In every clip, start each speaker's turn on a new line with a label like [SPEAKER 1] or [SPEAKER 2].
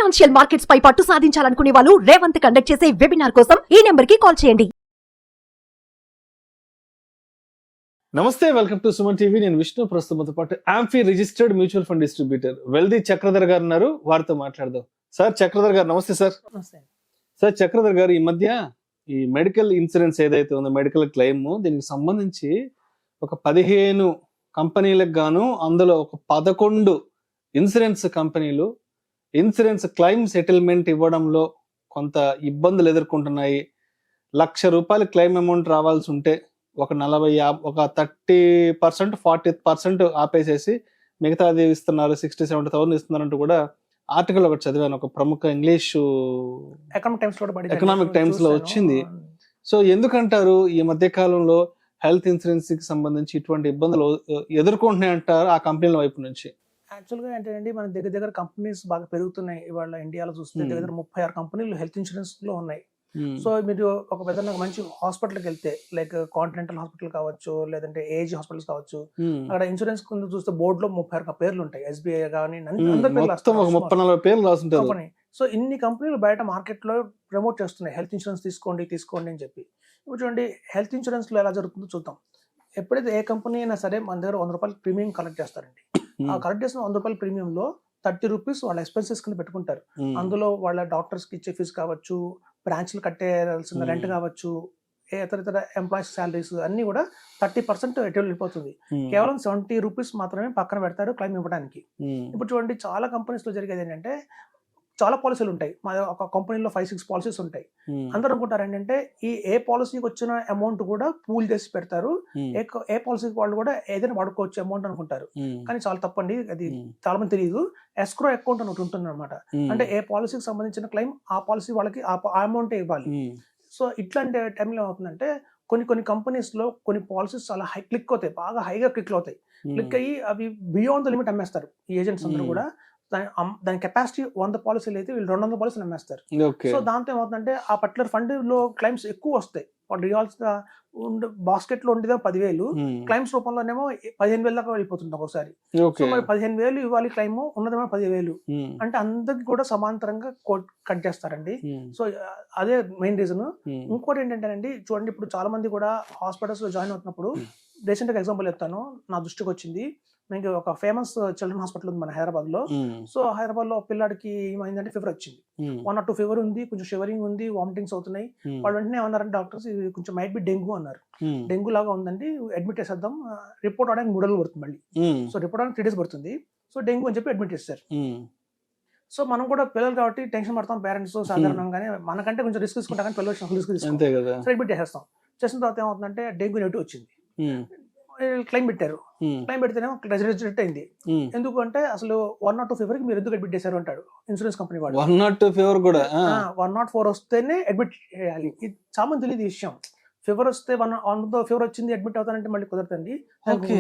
[SPEAKER 1] Financial markets పై పట్టు సాధించాలనుకునే వాళ్ళు Revanth conduct చేసే వెబినార్ కోసం ఈ నెంబర్ కి కాల్ చేయండి.
[SPEAKER 2] నమస్తే, వెల్కమ్ టు సుమన్ టీవీ. నేను విష్ణు. ప్రస్తుతంతో పాటు amphi registered mutual fund distributor wealthy Chakradhar గారు ఉన్నారు. వారితో మాట్లాడదాం. సార్ చక్రధర్ గారు నమస్తే. సార్ సార్ చక్రధర్ గారు, ఈ మధ్య ఈ మెడికల్ ఇన్సూరెన్స్ ఏదైతే ఉందో, మెడికల్ క్లెయిమ్, దీనికి సంబంధించి ఒక 15 కంపెనీలకు గాను అందులో ఒక 11 ఇన్సూరెన్స్ కంపెనీలు ఇన్సూరెన్స్ క్లెయిమ్ సెటిల్మెంట్ ఇవ్వడంలో కొంత ఇబ్బందులు ఎదుర్కొంటున్నాయి. ₹1,00,000 క్లెయిమ్ అమౌంట్ రావాల్సి ఉంటే ఒక 30% 40% ఆపేసేసి మిగతాది ఇస్తున్నారు, 60,000-70,000 ఇస్తున్నారంటూ కూడా ఆర్టికల్ ఒకటి చదివాను. ఒక ప్రముఖ ఇంగ్లీషు ఎకనామిక్ టైమ్స్ లో వచ్చింది. సో ఎందుకంటారు ఈ మధ్య కాలంలో హెల్త్ ఇన్సూరెన్స్ కి సంబంధించి ఇటువంటి ఇబ్బందులు ఎదుర్కొంటున్నాయంటారు ఆ కంపెనీల వైపు నుంచి?
[SPEAKER 3] యాక్చువల్గా ఏంటంటే మన దగ్గర కంపెనీస్ బాగా పెరుగుతున్నాయి. ఇవాళ ఇండియాలో చూస్తే దగ్గర 36 కంపెనీలు హెల్త్ ఇన్సూరెన్స్ లో ఉన్నాయి. సో మీరు ఒక పెద్ద మంచి హాస్పిటల్కి వెళ్తే, లైక్ కాంటినెంటల్ హాస్పిటల్ కావచ్చు, లేదంటే ఏజ్ హాస్పిటల్స్ కావచ్చు, అక్కడ ఇన్సూరెన్స్ కింద చూస్తే బోర్డు లో 36 పేర్లు ఉంటాయి. SBI కానీ సో ఇన్ని కంపెనీలు బయట మార్కెట్ లో ప్రమోట్ చేస్తున్నాయి, హెల్త్ ఇన్సూరెన్స్ తీసుకోండి అని చెప్పి. ఇప్పుడు చూడండి, హెల్త్ ఇన్సూరెన్స్ లో ఎలా జరుగుతుందో చూద్దాం. ఎప్పుడైతే ఏ కంపెనీ అయినా సరే మన దగ్గర ₹100 ప్రీమియం కలెక్ట్ చేస్తారండి. ఆ కలెక్ట్ చేసిన ₹100 ప్రీమియం లో ₹30 వాళ్ళ ఎక్స్పెన్సెస్ కింద పెట్టుకుంటారు. అందులో వాళ్ళ డాక్టర్స్ కి ఇచ్చే ఫీజు కావచ్చు, బ్రాంచ్లు కట్టేయాల్సిన రెంట్ కావచ్చు, ఇతర ఎంప్లాయీస్ శాలరీస్ అన్ని కూడా 30% ఎటు వెళ్ళిపోతుంది. కేవలం ₹70 మాత్రమే పక్కన పెడతారు క్లెయిమ్ ఇవ్వడానికి. ఇప్పుడు చూడండి, చాలా కంపెనీస్ లో జరిగేది ఏంటంటే చాలా పాలసీలు ఉంటాయి. మా ఒక కంపెనీలో 5-6 పాలసీస్ ఉంటాయి. అందరూ అనుకుంటారు ఏంటంటే ఏ పాలసీకి వచ్చిన అమౌంట్ కూడా పూల్ చేసి పెడతారు, ఏ పాలసీకి వాళ్ళు కూడా ఏదైనా వాడుకోవచ్చు అమౌంట్ అనుకుంటారు. కానీ చాలా తప్పండి. అది చాలా మంది తెలియదు. ఎస్క్రో అకౌంట్ అని ఒకటి ఉంటుంది అనమాట. అంటే ఏ పాలసీకి సంబంధించిన క్లెయిమ్ ఆ పాలసీ వాళ్ళకి ఆ అమౌంట్ ఇవ్వాలి. సో ఇట్లాంటి టైంలో ఏమవుతుందంటే కొన్ని కంపెనీస్ లో కొన్ని పాలసీస్ చాలా క్లిక్ అవుతాయి, బాగా హైగా క్లిక్ అవుతాయి. క్లిక్ అయ్యి అవి బియాండ్ ద లిమిట్ అమ్మేస్తారు ఈ ఏజెంట్స్ అందరూ కూడా. దాని కెపాసిటీ 100 పాలసీలు అయితే వీళ్ళు 200 పాలసీలు అమ్మేస్తారు. సో దాంతో ఏమవుతుందంటే ఆ పర్టికులర్ ఫండ్ లో క్లైమ్స్ ఎక్కువ వస్తాయి. వాళ్ళు రియాల్స్గా బాస్కెట్ లో ఉండేదో 10,000, క్లైమ్స్ రూపంలోనేమో 15,000 దాకా వెళ్ళిపోతుంది ఒకసారి. సో మరి 15,000 ఇవ్వాలి క్లైమ్, ఉన్నదేమో 10,000. అంటే అందరికి కూడా సమాంతరంగా కట్ చేస్తారండి. సో అదే మెయిన్ రీజన్. ఇంకోటి ఏంటంటేనండి, చూడండి, ఇప్పుడు చాలా మంది కూడా హాస్పిటల్స్ లో జాయిన్ అవుతున్నప్పుడు, రీసెంట్ గా ఎగ్జాంపుల్ చెప్తాను, నా దృష్టికి వచ్చింది. మీకు ఒక ఫేమస్ చిల్డ్రన్ హాస్పిటల్ ఉంది మన హైదరాబాద్ లో. సో హైదరాబాద్ లో పిల్లాడికి ఏమైందంటే ఫీవర్ వచ్చింది. 1 or 2 ఫీవర్ ఉంది, కొంచెం షివరింగ్ ఉంది, వామిటింగ్స్ అవుతున్నాయి. వాళ్ళు వెంటనే ఏమన్నారంటే డాక్టర్స్, ఇది కొంచెం మైట్ బి డెంగ్యూ అన్నారు. డెంగ్యూ లాగా ఉందండి, అడ్మిట్ చేసేద్దాం. రిపోర్ట్ అవడానికి 3 రోజులు పడుతుంది మళ్ళీ. సో రిపోర్ట్ అవడానికి 3 days పడుతుంది. సో డెంగ్యూ అని చెప్పి అడ్మిట్ చేస్తారు. సో మనం కూడా పిల్లలు కాబట్టి టెన్షన్ పడతాం పేరెంట్స్ సాధారణంగానే. మనకంటే కొంచెం రిస్క్ తీసుకుంటాం, కానీ పిల్లలు రిస్క్ తీసుకుంటాం. సో అడ్మిట్ చేసేస్తాం. చేసిన తర్వాత ఏమవుతుందంటే డెంగ్యూ నెగిటివ్ వచ్చింది. క్లెయిమ్ పెట్టారు. క్లెయిమ్ పెడితేనేమో రిజెక్ట్ అయింది. ఎందుకు అంటే అసలు 1 or 2 ఫీవర్ కి మీరు ఎందుకు అడ్మిట్ చేశారు అంటాడు ఇన్సూరెన్స్ కంపెనీ వాడు.
[SPEAKER 2] 102 ఫీవర్ కూడా
[SPEAKER 3] 104 వస్తేనే అడ్మిట్ చేయాలి. ఇది చాలా మంది తెలియదు ఈ విషయం. ఫీవర్ వస్తే 1 ఫీవర్ వచ్చింది అడ్మిట్ అవుతానంటే మళ్ళీ కుదరదండి.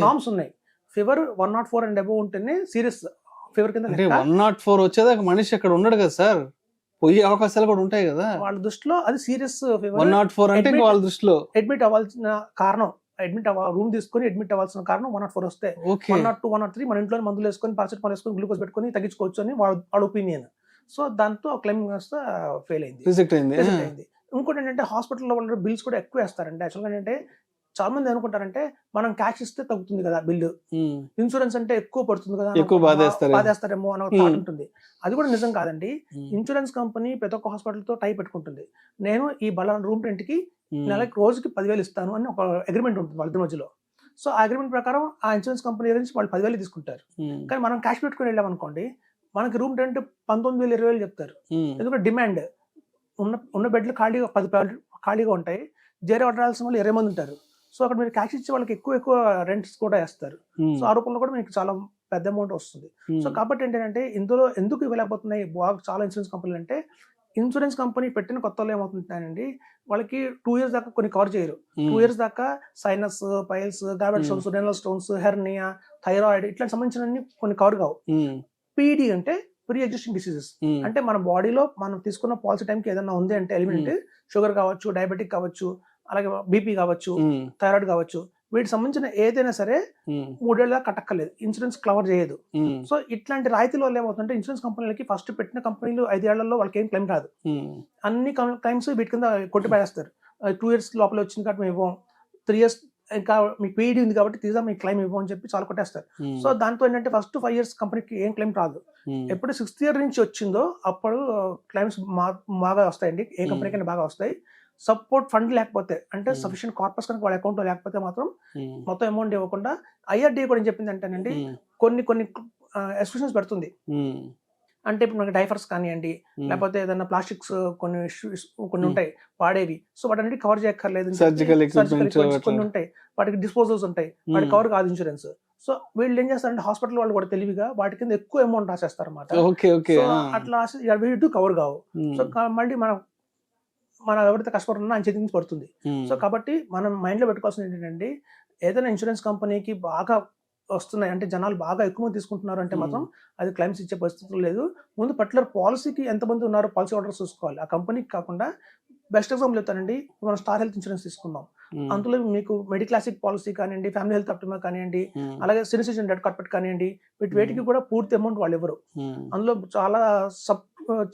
[SPEAKER 3] నామ్స్ ఉన్నాయి. ఫీవర్ 104 అండ్ అబోవ్ ఉంటేనే సీరియస్ ఫీవర్ కింద.
[SPEAKER 2] 104 వచ్చేదాకా మనిషి అక్కడ ఉండడు కదా సార్, పోయే అవకాశాలు కూడా ఉంటాయి కదా
[SPEAKER 3] వాళ్ళ దృష్టిలో. అది సీరియస్ ఫీవర్.
[SPEAKER 2] 104 అంటే వాళ్ళ దృష్టిలో అడ్మిట్
[SPEAKER 3] అవ్వాల్సిన కారణం, రూమ్ తీసుకొని అడ్మిట్ అవ్వాల్సిన కారణం 104 వస్తే. 102, 103 మన ఇంట్లో మందులు వేసుకొని, పారాసిటమాల్ వేసుకొని, గ్లూకోజ్ పెట్టుకొని తగ్గించుకోవచ్చు అని వాళ్ళ ఒపీనియన్. సో దాంతో క్లెయిమ్ వ్యవస్థ ఫెయిల్ అయింది. ఇంకోటి ఏంటంటే హాస్పిటల్లో వాళ్ళు బిల్స్ కూడా ఎక్కువ వేస్తారండి. యాక్చువల్గా ఏంటంటే చాలా మంది అనుకుంటారంటే మనం క్యాష్ ఇస్తే తగ్గుతుంది కదా బిల్లు, ఇన్సూరెన్స్ అంటే ఎక్కువ పడుతుంది కదా, ఎక్కువ బాధేస్తారేమో అన్న థాట్ ఉంటుంది. అది కూడా నిజం కాదండి. ఇన్సూరెన్స్ కంపెనీ ప్రతి ఒక్క హాస్పిటల్ తో టై పెట్టుకుంటుంది. నేను ఈ బలాన్ రూమ్ రెంట్ కి నెలకి రోజుకి 10,000 ఇస్తాను అని ఒక అగ్రిమెంట్ ఉంటుంది వాళ్ళ మధ్యలో. సో ఆ అగ్రిమెంట్ ప్రకారం ఆ ఇన్సూరెన్స్ కంపెనీ నుంచి వాళ్ళు 10,000 తీసుకుంటారు. కానీ మనం క్యాష్ పెట్టుకుని వెళ్ళామనుకోండి, మనకి రూమ్ రెంట్ 19,000 20,000 చెప్తారు. ఎందుకంటే డిమాండ్ ఉన్న బెడ్లు ఖాళీగా 10 ఖాళీగా ఉంటాయి. జేరే వడ్డాల్సిన వాళ్ళు 20 మంది ఉంటారు. సో అక్కడ మీరు క్యాష్ ఇచ్చే వాళ్ళకి ఎక్కువ రెంట్స్ కూడా వేస్తారు. సో ఆ రూపంలో కూడా మీకు చాలా పెద్ద అమౌంట్ వస్తుంది. సో కాబట్టి ఏంటంటే ఇందులో ఎందుకు ఇవ్వలేకపోతున్నాయి బాగా చాలా ఇన్సూరెన్స్ కంపెనీలు అంటే, ఇన్సూరెన్స్ కంపెనీ పెట్టిన కొత్తలో ఏమవుతుందండి, వాళ్ళకి 2 years దాకా కొన్ని కవర్ చేయరు. 2 years దాకా sinus, piles, gravid stones, renal stones, hernia, thyroid ఇట్లా సంబంధించిన కొన్ని కవర్ కావు. పీడీ అంటే ప్రీ ఎగ్జిస్టింగ్ డిసీజెస్. అంటే మన బాడీలో మనం తీసుకున్న పాలసీ టైంకి ఏదైనా ఉంది అంటే ఎలిమెంట్, షుగర్ కావచ్చు, డయాబెటిక్ కావచ్చు, అలాగే బీపీ కావచ్చు, థైరాయిడ్ కావచ్చు, వీటికి సంబంధించిన ఏదైనా సరే 3 ఏళ్ళ కట్టక్కర్లేదు, ఇన్సూరెన్స్ కవర్ చేయదు. సో ఇట్లాంటి రాయితీల వల్ల ఏమవుతుందంటే ఇన్సూరెన్స్ కంపెనీలకి ఫస్ట్ పెట్టిన కంపెనీలు 5 ఏళ్లలో వాళ్ళకి ఏం క్లెయిమ్ రాదు. అన్ని క్లెయిమ్స్ వీటి కింద కొట్టి పడేస్తారు. 2 years లోపల వచ్చింది కాబట్టి మేము ఇవ్వం, 3 years ఇంకా మీకు పీడీ ఉంది కాబట్టి తీసా మీకు క్లెయిమ్ ఇవ్వం అని చెప్పి చాలా కొట్టేస్తారు. సో దాంతో ఏంటంటే ఫస్ట్ 5 years కంపెనీకి ఏం క్లెయిమ్ రాదు. ఎప్పుడు 6th year నుంచి వచ్చిందో అప్పుడు క్లెయిమ్స్ బాగా వస్తాయండి, ఏ కంపెనీకైనా బాగా వస్తాయి. సపోర్ట్ ఫండ్ లేకపోతే అంటే సఫిషియెంట్ కార్పస్ కనుక వాళ్ళ అకౌంట్ లేకపోతే మాత్రం మొత్తం అమౌంట్ ఇవ్వకుండా IRDA కూడా ఏం చెప్పింది అంటేనండి కొన్ని ఎక్స్క్యూషన్స్ పెడుతుంది. అంటే ఇప్పుడు మనకి డైఫర్స్ కానివ్వండి, లేకపోతే ఏదైనా ప్లాస్టిక్స్ కొన్ని ఉంటాయి వాడేవి, సో వాటి కవర్ చేయక్కర్లేదు.
[SPEAKER 2] సర్జికల్
[SPEAKER 3] కొన్ని ఉంటాయి వాటికి డిస్పోజల్స్ ఉంటాయి, వాటికి కవర్ కాదు ఇన్సూరెన్స్. సో వీళ్ళు ఏం చేస్తారంటే హాస్పిటల్ వాళ్ళు కూడా తెలివిగా వాటి కింద ఎక్కువ అమౌంట్ రాసేస్తారు అన్నమాట. అట్లా వీటి కవర్ కావు. సో మళ్ళీ మనం ఎవరైతే కష్టపడుతున్నా ఆయన చేతి నుంచి పడుతుంది. సో కాబట్టి మనం మైండ్ లో పెట్టుకోవాల్సింది ఏంటంటే ఏదైనా ఇన్సూరెన్స్ కంపెనీకి బాగా వస్తున్నాయి అంటే జనాలు బాగా ఎక్కువ మంది తీసుకుంటున్నారు అంటే మాత్రం అది క్లైమ్స్ ఇచ్చే పరిస్థితులు లేదు. ముందు పర్టికులర్ పాలసీకి ఎంతమంది ఉన్నారు పాలసీ హోల్డర్స్ చూసుకోవాలి. ఆ కంపెనీకి కాకుండా బెస్ట్ ఎగ్జాంపుల్ చెప్తానండి, మనం స్టార్ హెల్త్ ఇన్సూరెన్స్ తీసుకుందాం. అందులో మీకు మెడిక్లాసిక్ పాలసీ కానివ్వండి, ఫ్యామిలీ హెల్త్ అప్టిమా కానివ్వండి, అలాగే సీనియర్ సిటిజన్ డెట్ కార్పెట్ కానివ్వండి, వీటికి కూడా పూర్తి అమౌంట్ వాళ్ళు ఇవ్వరు. అందులో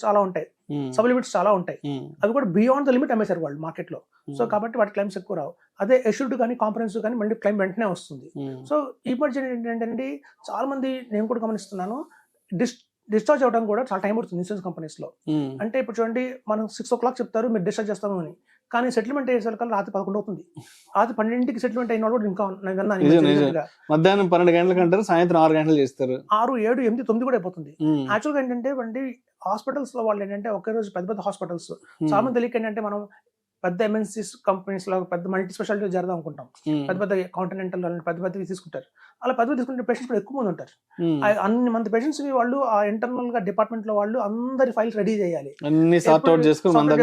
[SPEAKER 3] చాలా ఉంటాయి, సబ్ లిమిట్స్ చాలా ఉంటాయి. అవి కూడా బియాండ్ ద లిమిట్ అమ్మేశారు వాళ్ళు మార్కెట్ లో. సో కాబట్టి వాటి క్లైమ్స్ ఎక్కువ రావు. అదే ఎష్యూర్డ్ కానీ కాంప్రహెన్సివ్ కానీ మళ్ళీ క్లైమ్ వెంటనే వస్తుంది. సో ఈ మధ్య ఏంటంటే చాలా మంది నేను కూడా గమనిస్తున్నాను, డిశ్చార్జ్ అవ్వడం కూడా చాలా టైం పడుతుంది ఇన్సూరెన్స్ కంపెనీస్ లో. అంటే ఇప్పుడు చూడండి, మనం 6 o'clock చెప్తారు మీరు డిశ్చార్జ్ చేస్తాము అని, కానీ సెటిల్మెంట్ అయ్యేసరికి రాత్రి 11 అవుతుంది. రాత్రి 12కి సెటిల్మెంట్ అయిన వాళ్ళు కూడా ఇంకా
[SPEAKER 2] మధ్యాహ్నం 12 గంటలకు అంటారు, సాయంత్రం 6 గంటలు చేస్తారు.
[SPEAKER 3] 6, 7, 8, 9 కూడా అయిపోతుంది. యాక్చువల్గా ఏంటంటే హాస్పిటల్స్ లో వాళ్ళు ఏంటంటే ఒకే రోజు పెద్ద హాస్పిటల్స్ చాలా మంది తెలియక ఏంటంటే మనం పెద్ద MNCs కంపెనీస్ లో పెద్ద మల్టీ స్పెషాలిటీ జరదా అనుకుంటాం. పెద్ద కాంటినెంటల్ పెద్దవి తీసుకుంటారు. అలా పెద్దవి తీసుకుంటే పేషెంట్స్ కూడా ఎక్కువ మంది ఉంటారు. అన్ని మంది పేషెంట్స్ వాళ్ళు ఆ ఇంటర్నల్ గా డిపార్ట్మెంట్ లో వాళ్ళు అందరి ఫైల్స్ రెడీ చేయాలి,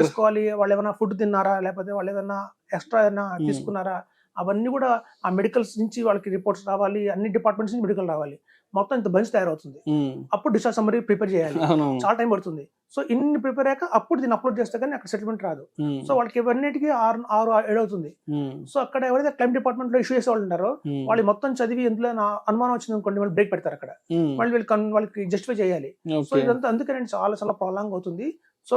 [SPEAKER 3] చేసుకోవాలి. వాళ్ళు ఏమైనా ఫుడ్ తిన్నారా, లేకపోతే వాళ్ళు ఏదైనా ఎక్స్ట్రా ఏదైనా తీసుకున్నారా, అవన్నీ కూడా ఆ మెడికల్స్ నుంచి వాళ్ళకి రిపోర్ట్స్ రావాలి, అన్ని డిపార్ట్మెంట్స్ నుంచి మెడికల్ రావాలి. మొత్తం ఇంత బంచ్ తయారవుతుంది. అప్పుడు డిశ్చార్జ్ సమ్మరీ ప్రిపేర్ చేయాలి, చాలా టైం పడుతుంది. సో ఇన్ని ప్రిపేర్ అయ్యాక అప్పుడు దీన్ని అప్లోడ్ చేస్తే కానీ అక్కడ సెటిల్మెంట్ రాదు. సో వాళ్ళకి ఇవన్నిటికీ 6-7 అవుతుంది. సో అక్కడ ఎవరైతే క్లైమ్ డిపార్ట్మెంట్ లో ఇష్యూ చేసే వాళ్ళు ఉన్నారో వాళ్ళు మొత్తం చదివి ఎందులో అనుమానం వచ్చింది అనుకోండి, వాళ్ళు బ్రేక్ పెడతారు అక్కడ, మళ్ళీ వాళ్ళకి జస్టిఫై చేయాలి. సో ఇదంతా అందుకని చాలా ప్రాబ్లం అవుతుంది. సో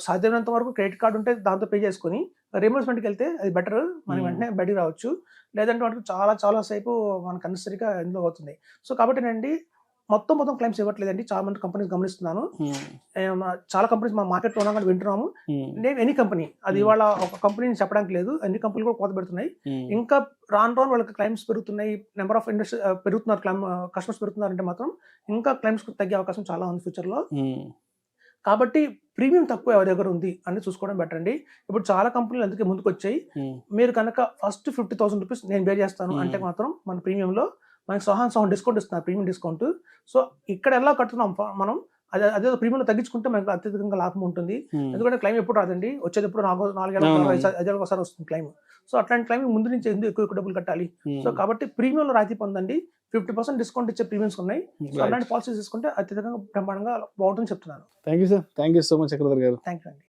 [SPEAKER 3] సాధ్యమైనంత వరకు క్రెడిట్ కార్డు ఉంటే దాంతో పే చేసుకుని రీఎంబర్స్మెంట్కి వెళ్తే అది బెటర్, మనం వెంటనే బయటికి రావచ్చు. లేదంటే వాటికి చాలా సేపు మనకు అన్నెసరీగా ఎందులో అవుతుంది. సో కాబట్టి నండి మొత్తం క్లైమ్స్ ఇవ్వట్లేదండి, చాలా మంది కంపెనీస్ గమనిస్తున్నాను. చాలా కంపెనీస్ మా మార్కెట్ లో ఉన్నా కానీ వింటున్నాము. నేను ఎనీ కంపెనీ, అది ఇవాళ ఒక కంపెనీని చెప్పడానికి లేదు, అన్ని కంపెనీలు కూడా కోత పెడుతున్నాయి. ఇంకా రాను వాళ్ళకి క్లైమ్స్ పెరుగుతున్నాయి, నెంబర్ ఆఫ్ ఇండస్ట్రీ పెరుగుతున్నారు, కస్టమర్స్ పెరుగుతున్నారంటే మాత్రం ఇంకా క్లైమ్స్ తగ్గే అవకాశం చాలా ఉంది ఫ్యూచర్ లో. కాబట్టి ప్రీమియం తక్కువ ఎవరి దగ్గర ఉంది అని చూసుకోవడం బెటర్ అండి. ఇప్పుడు చాలా కంపెనీలు అందుకే ముందుకు వచ్చాయి. మీరు కనుక ఫస్ట్ 50,000 రూపీస్ నేను బేర్ చేస్తాను అంటే మాత్రం మన ప్రీమియంలో మనకి సహా డిస్కౌంట్ ఇస్తున్నారు, ప్రీమియం డిస్కౌంట్. సో ఇక్కడ ఎలా కడుతున్నాం మనం, అదే ప్రీమియంలో తగ్గించుకుంటే మనకు అత్యధికంగా లాభం ఉంటుంది. ఎందుకంటే క్లైమ్ ఎప్పుడు రాదండి, వచ్చేది ఎప్పుడు 4-5 ఒకసారి వస్తుంది క్లైమ్. సో అట్లాంటి క్లైమ్ ముందు నుంచి ఎందుకు ఎక్కువ డబ్బులు కట్టాలి. సో కాబట్టి ప్రీమియంలో రాయితీ పొందండి, 50% డిస్కౌంట్ ఇచ్చే ప్రీమియమ్స్ ఉన్నాయి. సో అలాంటి పాలసీస్ తీసుకుంటే అత్యధికంగా బ్రహ్మాండంగా బాగుంటుందని చెప్తున్నాను.
[SPEAKER 2] Thank you sir, thank you so much Chakradhar గారు.
[SPEAKER 3] థ్యాంక్ యూ అండి.